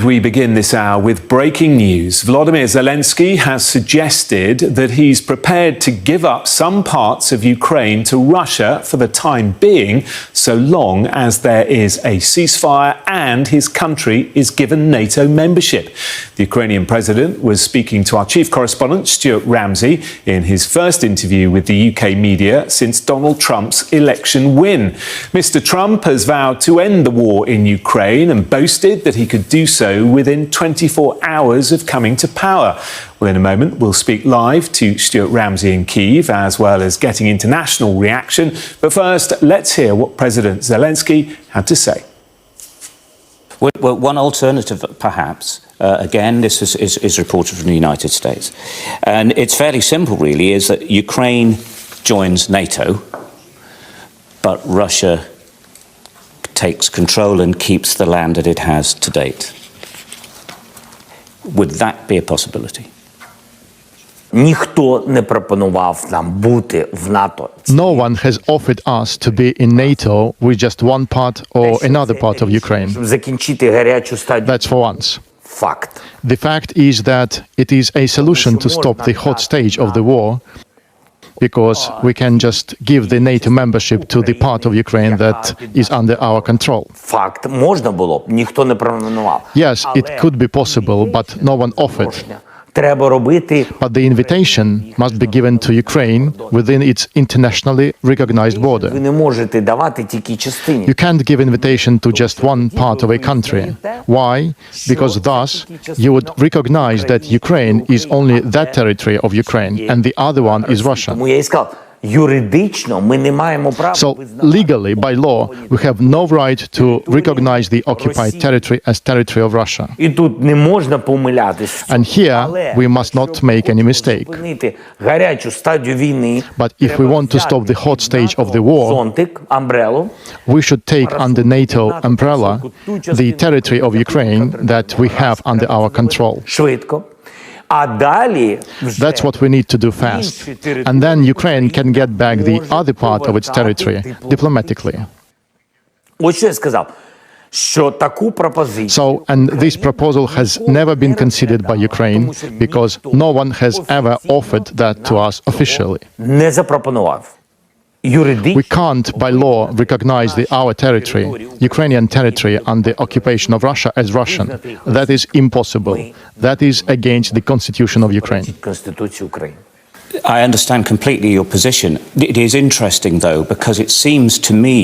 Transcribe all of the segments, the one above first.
we begin this hour with breaking news. Volodymyr Zelenskyy has suggested that he's prepared to give up some parts of Ukraine to Russia for the time being, so long as there is a ceasefire and his country is given NATO membership. The Ukrainian president was speaking to our chief correspondent, Stuart Ramsay, in his first interview with the UK media since Donald Trump's election win. Mr. Trump has vowed to end the war in Ukraine and boasted that he could do so within 24 hours of coming to power. Well, in a moment, we'll speak live to Stuart Ramsay in Kyiv, as well as getting international reaction. But first, let's hear what President Zelenskyy had to say. Well, one alternative, perhaps, again, this is reported from the United States, and it's fairly simple, really, is that Ukraine joins NATO, but Russia takes control and keeps the land that it has to date. Would that be a possibility? Ніхто не пропонував нам бути в НАТО. No one has offered us to be in NATO with just one part or another part of Ukraine. Закінчити гарячу стадію. That's for once. Факт. The fact is that it is a solution to stop the hot stage of the war, because we can just give the NATO membership to the part of Ukraine that is under our control. Факт. Можна було б, ніхто не пропонував. Yes, it could be possible, but no one offered. Треба робити. But the invitation must be given to Ukraine within its internationally recognized border. Ви не можете давати тільки частині. You can't give invitation to just one part of a country. Why? Because thus you would recognize that Ukraine is only that territory of Ukraine and the other one is Russia. Тому я і сказав, юридично ми не маємо права. So legally, by law, we have no right to recognize the occupied territory as territory of Russia. І тут не можна помилятись. And here we must not make any mistake. Зупинити гарячу стадію війни. But if we want to stop the hot stage of the war, зонтик, umbrella, we should take under NATO umbrella the territory of Ukraine that we have under our control. швидко. А далі вже That's what we need to do fast. And then Ukraine can get back the other part of its territory diplomatically. Ось що я сказав, що таку пропозицію So, and this proposal has never been considered by Ukraine because no one has ever offered that to us officially. не запропонував. We Юридично can't, by law, recognize our territory, Ukrainian territory, under occupation of Russia as Russian. That is impossible. That is against the constitution of Ukraine. Конституцію України. I understand completely your position. It is interesting, though, because it seems to me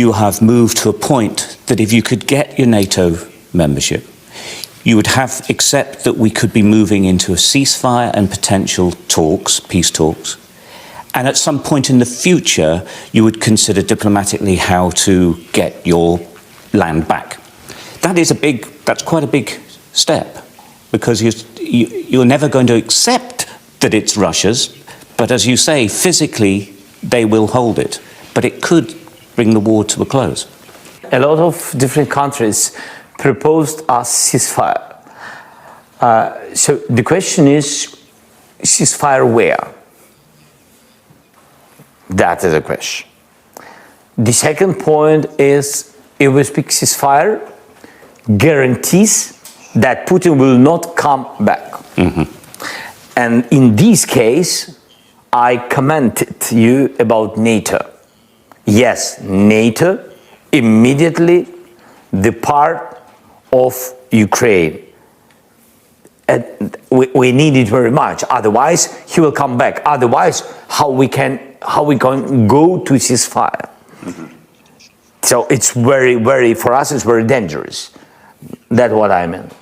you have moved to a point that if you could get your NATO membership, you would have accept that we could be moving into a ceasefire and potential talks, peace talks. And at some point in the future, you would consider diplomatically how to get your land back. That's quite a big step, because you're never going to accept that it's Russia's, but as you say, physically, they will hold it. But it could bring the war to a close. A lot of different countries proposed a ceasefire. So the question is, ceasefire where? That is the question. The second point is, if we speak ceasefire, guarantees that Putin will not come back. Mm-hmm. And in this case, I commented you about NATO. Yes, NATO immediately the part of Ukraine. And we need it very much. Otherwise, he will come back. Otherwise, how we can go to ceasefire? Mm-hmm. So it's very, for us, it's very dangerous. That's what I meant.